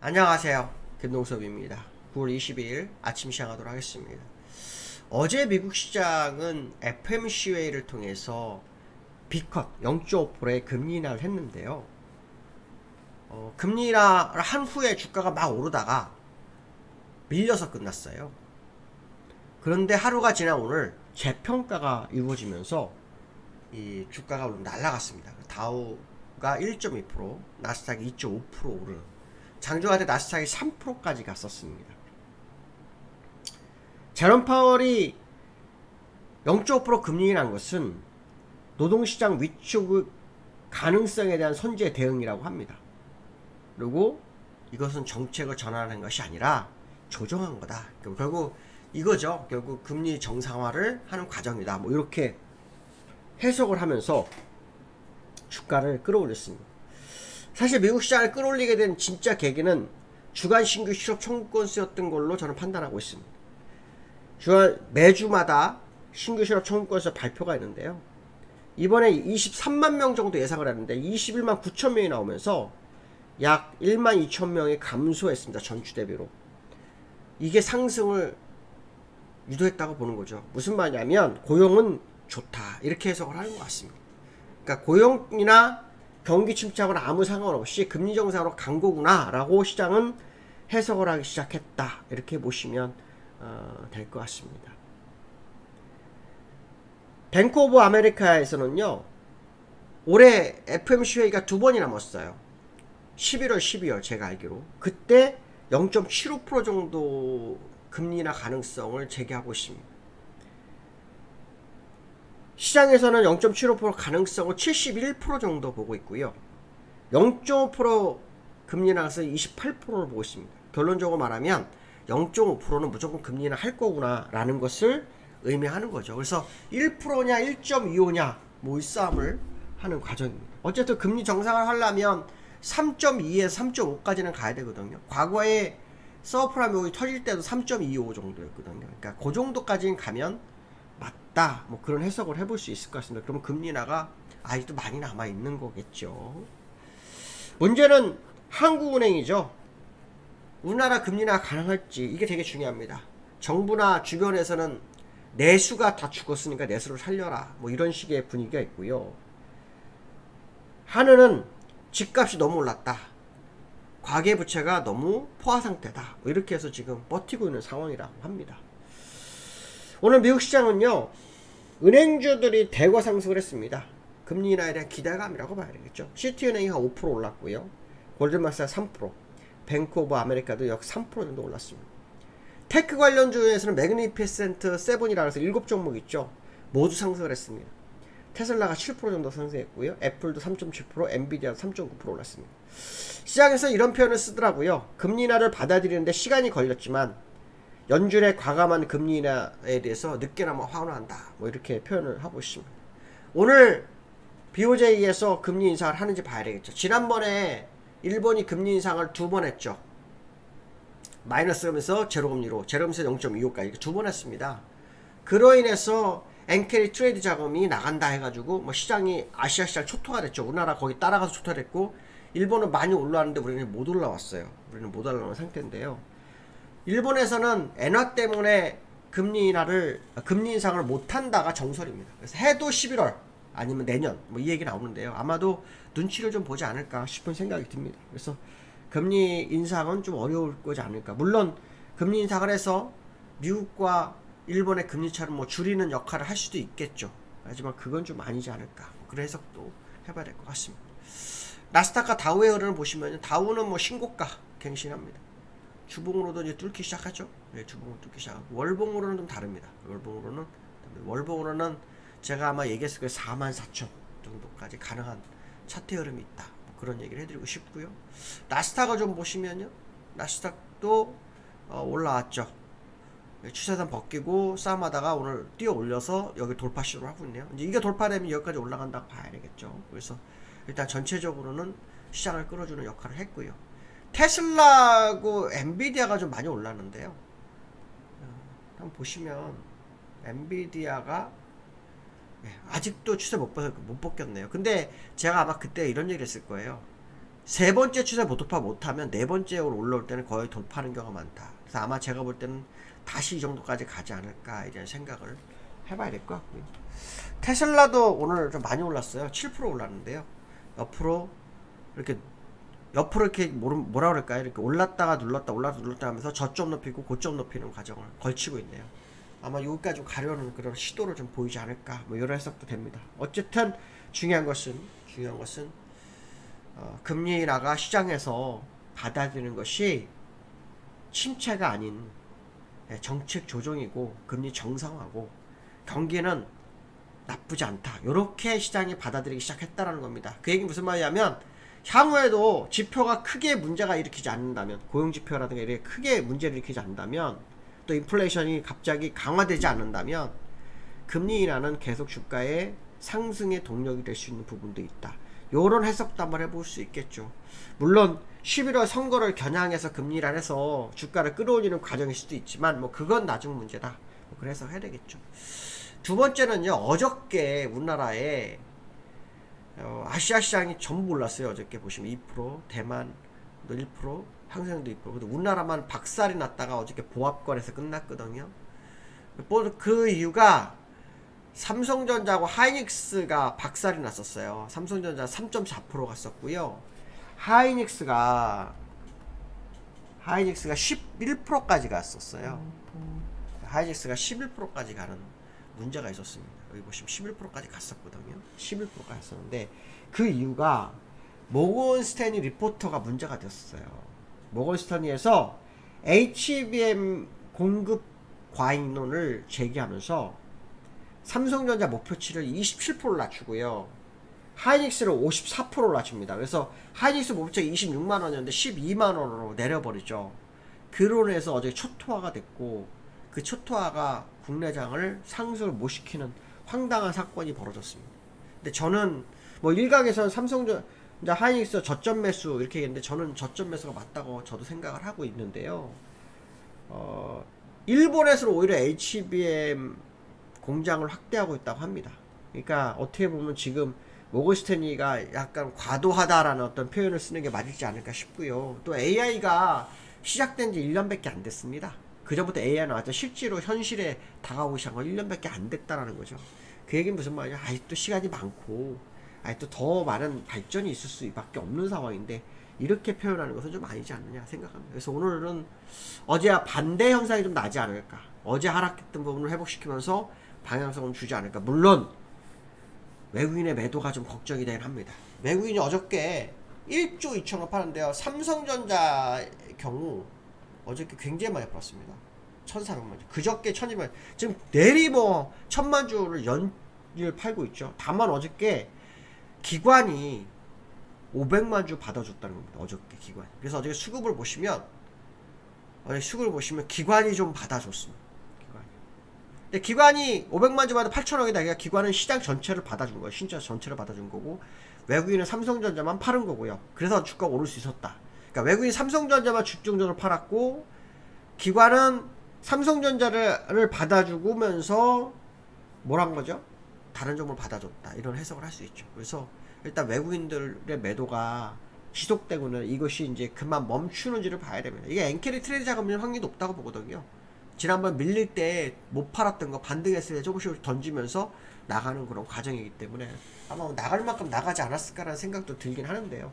안녕하세요. 김동섭입니다. 9월 22일 아침 시작하도록 하겠습니다. 어제 미국 시장은 FMC회의를 통해서 B컷 0.5%의 금리 인하를 했는데요. 금리 인하를 한 후에 주가가 막 오르다가 밀려서 끝났어요. 그런데 하루가 지난 오늘 재평가가 이루어지면서 이 주가가 날아갔습니다. 다우가 1.2%, 나스닥이 2.5% 오르는, 장중한테 나스닥이 3%까지 갔었습니다. 제롬 파월이 0.5% 금리 인한 것은 노동시장 위축 가능성에 대한 선제 대응이라고 합니다. 그리고 이것은 정책을 전환하는 것이 아니라 조정한 거다. 결국 이거죠. 결국 금리 정상화를 하는 과정이다. 뭐 이렇게 해석을 하면서 주가를 끌어올렸습니다. 사실 미국 시장을 끌어올리게 된 진짜 계기는 주간 신규 실업 청구건수였던 걸로 저는 판단하고 있습니다. 매주마다 신규 실업 청구건수 발표가 있는데요. 이번에 23만 명 정도 예상을 했는데 21만 9천 명이 나오면서 약 1만 2천 명이 감소했습니다. 전주 대비로. 이게 상승을 유도했다고 보는 거죠. 무슨 말이냐면 고용은 좋다 이렇게 해석을 하는 것 같습니다. 그러니까 고용이나 경기 침체하고는 아무 상관없이 금리 정상으로 간 거구나 라고 시장은 해석을 하기 시작했다 이렇게 보시면 될 것 같습니다. 뱅크 오브 아메리카에서는요 올해 FMC 회의가 두 번이 남았어요. 11월 12월 제가 알기로 그때 0.75% 정도 금리 인하 가능성을 제기하고 있습니다. 시장에서는 0.75% 가능성을 71% 정도 보고 있고요. 0.5% 금리 인하에서 28%를 보고 있습니다. 결론적으로 말하면 0.5%는 무조건 금리 인하 할 거구나 라는 것을 의미하는 거죠. 그래서 1%냐 1.25냐 뭐 이 싸움을 하는 과정입니다. 어쨌든 금리 정상을 하려면 3.2에서 3.5까지는 가야 되거든요. 과거에 서프라임이 터질 때도 3.25 정도였거든요. 그러니까 그 정도까지는 가면 맞다 뭐 그런 해석을 해볼 수 있을 것 같습니다. 그러면 금리 인하가 아직도 많이 남아 있는 거겠죠. 문제는 한국은행이죠. 우리나라 금리 인하 가능할지 이게 되게 중요합니다. 정부나 주변에서는 내수가 다 죽었으니까 내수를 살려라 뭐 이런 식의 분위기가 있고요. 한은은 집값이 너무 올랐다. 과계부채가 너무 포화 상태다. 뭐 이렇게 해서 지금 버티고 있는 상황이라고 합니다. 오늘 미국 시장은요. 은행주들이 대거 상승을 했습니다. 금리 인하에 대한 기대감이라고 봐야 되겠죠. 시티은행이 한 5% 올랐고요. 골드만삭스가 3%, 뱅크 오브 아메리카도 약 3% 정도 올랐습니다. 테크 관련 주에서는 매그니피센트 7이라 해서 7종목 있죠. 모두 상승을 했습니다. 테슬라가 7% 정도 상승했고요. 애플도 3.7%, 엔비디아도 3.9% 올랐습니다. 시장에서 이런 표현을 쓰더라고요. 금리 인하를 받아들이는데 시간이 걸렸지만 연준의 과감한 금리 인하에 대해서 늦게나마 환호한다. 뭐 이렇게 표현을 하고 있습니다. 오늘 BOJ에서 금리 인상을 하는지 봐야 되겠죠. 지난번에 일본이 금리 인상을 두 번 했죠. 마이너스면서 제로금리로, 제로금리에서 0.25까지 두 번 했습니다. 그로 인해서 엔캐리 트레이드 자금이 나간다 해가지고 뭐 시장이 아시아 시장 초토화 됐죠. 우리나라 거기 따라가서 초토화 됐고 일본은 많이 올라왔는데 우리는 못 올라왔어요. 우리는 못 올라온 상태인데요. 일본에서는 엔화 때문에 금리 인상을 못한다가 정설입니다. 그래서 해도 11월 아니면 내년 뭐 이 얘기 나오는데요. 아마도 눈치를 좀 보지 않을까 싶은 생각이 듭니다. 그래서 금리 인상은 좀 어려울 거지 않을까. 물론 금리 인상을 해서 미국과 일본의 금리 차를 뭐 줄이는 역할을 할 수도 있겠죠. 하지만 그건 좀 아니지 않을까. 그런 해석도 해봐야 될 것 같습니다. 나스닥과 다우의 흐름을 보시면 다우는 뭐 신고가 갱신합니다. 주봉으로도 이제 뚫기 시작하죠. 네, 주봉으로 뚫기 시작하고 월봉으로는 좀 다릅니다. 월봉으로는 제가 아마 얘기했을 거예요. 44,000 정도까지 가능한 차트 흐름이 있다. 뭐 그런 얘기를 해드리고 싶고요. 나스닥을 좀 보시면요. 나스닥도 올라왔죠. 추세선 벗기고 싸움하다가 오늘 뛰어 올려서 여기 돌파 시도를 하고 있네요. 이제 이게 돌파되면 여기까지 올라간다고 봐야 되겠죠. 그래서 일단 전체적으로는 시장을 끌어주는 역할을 했고요. 테슬라하고 엔비디아가 좀 많이 올랐는데요. 한번 보시면 엔비디아가 아직도 추세 못 벗겼네요. 근데 제가 아마 그때 이런 얘기를 했을 거예요. 세 번째 추세 돌파 못하면 네 번째로 올라올 때는 거의 돌파하는 경우가 많다. 그래서 아마 제가 볼 때는 다시 이 정도까지 가지 않을까 이런 생각을 해봐야 될 것 같고요. 테슬라도 오늘 좀 많이 올랐어요. 7% 올랐는데요. 옆으로 이렇게 뭐라 그럴까요? 이렇게 올랐다가 눌렀다 올랐다 눌렀다 하면서 저점 높이고 고점 높이는 과정을 걸치고 있네요. 아마 여기까지 가려는 그런 시도를 좀 보이지 않을까 뭐 이런 해석도 됩니다. 어쨌든 중요한 것은 금리 인하가 시장에서 받아들이는 것이 침체가 아닌 정책 조정이고 금리 정상화고 경기는 나쁘지 않다. 이렇게 시장이 받아들이기 시작했다라는 겁니다. 그 얘기 무슨 말이냐면 향후에도 지표가 크게 문제가 일으키지 않는다면 고용 지표라든가 이렇게 크게 문제를 일으키지 않는다면 또 인플레이션이 갑자기 강화되지 않는다면 금리 인하는 계속 주가의 상승의 동력이 될 수 있는 부분도 있다. 요런 해석도 한번 해볼 수 있겠죠. 물론 11월 선거를 겨냥해서 금리 인하를 해서 주가를 끌어올리는 과정일 수도 있지만 뭐 그건 나중 문제다. 뭐 그래서 해야 되겠죠. 두 번째는요. 어저께 우리나라에 아시아 시장이 전부 올랐어요. 어저께 보시면 2%, 대만도 1%, 항생도 2%. 근데 우리나라만 박살이 났다가 어저께 보합권에서 끝났거든요. 그 이유가 삼성전자하고 하이닉스가 박살이 났었어요. 삼성전자 3.4% 갔었고요. 하이닉스가 11%까지 갔었어요. 하이닉스가 11%까지 가는 문제가 있었습니다. 여기 보시면 11%까지 갔었거든요. 11%까지 갔었는데 그 이유가 모건 스탠리 리포터가 문제가 됐어요. 모건 스탠리에서 HBM 공급 과잉론을 제기하면서 삼성전자 목표치를 27%를 낮추고요. 하이닉스를 54%를 낮춥니다. 그래서 하이닉스 목표치가 26만원이었는데 12만원으로 내려버리죠. 그로 인해서 어제 초토화가 됐고 그 초토화가 국내장을 상승을 못 시키는 황당한 사건이 벌어졌습니다. 근데 저는 뭐 일각에서는 삼성전자 하이닉스 저점 매수 이렇게 얘기했는데 저는 저점 매수가 맞다고 저도 생각을 하고 있는데요. 일본에서는 오히려 HBM 공장을 확대하고 있다고 합니다. 그러니까 어떻게 보면 지금 모건 스탠리가 약간 과도하다라는 어떤 표현을 쓰는 게 맞을지 않을까 싶고요. 또 AI가 시작된 지 1년밖에 안 됐습니다. 그 전부터 AI 나왔죠. 실제로 현실에 다가오기 시작한 건 1년밖에 안 됐다라는 거죠. 그 얘기는 무슨 말이냐? 아직도 시간이 많고, 아직도 더 많은 발전이 있을 수밖에 없는 상황인데, 이렇게 표현하는 것은 좀 아니지 않느냐 생각합니다. 그래서 오늘은 어제와 반대 현상이 좀 나지 않을까. 어제 하락했던 부분을 회복시키면서 방향성을 주지 않을까. 물론, 외국인의 매도가 좀 걱정이 되긴 합니다. 외국인이 어저께 1조 2천억 파는데요. 삼성전자의 경우, 어저께 굉장히 많이 팔았습니다. 1,400만 주. 그저께 1,200만 주. 지금 내리 뭐 1,000만 주를 연일 팔고 있죠. 다만 어저께 기관이 500만 주 받아줬다는 겁니다. 어저께 기관이. 그래서 어저께 수급을 보시면 기관이 좀 받아줬습니다. 기관이. 근데 기관이 500만 주 받아 8천억이다. 그러니까 기관은 시장 전체를 받아준 거예요. 시장 전체를 받아준 거고 외국인은 삼성전자만 파는 거고요. 그래서 주가가 오를 수 있었다. 그러니까 외국인 삼성전자만 집중적으로 팔았고 기관은 삼성전자를 받아주면서 뭘 한 거죠? 다른 종목을 받아줬다. 이런 해석을 할 수 있죠. 그래서 일단 외국인들의 매도가 지속되고는 이것이 이제 그만 멈추는지를 봐야 됩니다. 이게 엔캐리 트레이드 자금률 확률이 높다고 보거든요. 지난번 밀릴 때 못 팔았던 거 반등했을 때 조금씩 던지면서 나가는 그런 과정이기 때문에 아마 나갈 만큼 나가지 않았을까라는 생각도 들긴 하는데요.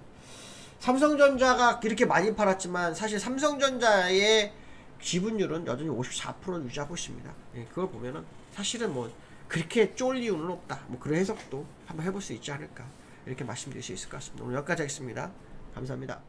삼성전자가 이렇게 많이 팔았지만 사실 삼성전자의 지분율은 여전히 54% 유지하고 있습니다. 예, 그걸 보면은 사실은 뭐 그렇게 쫄 이유는 없다. 뭐 그런 해석도 한번 해볼 수 있지 않을까 이렇게 말씀드릴 수 있을 것 같습니다. 오늘 여기까지 하겠습니다. 감사합니다.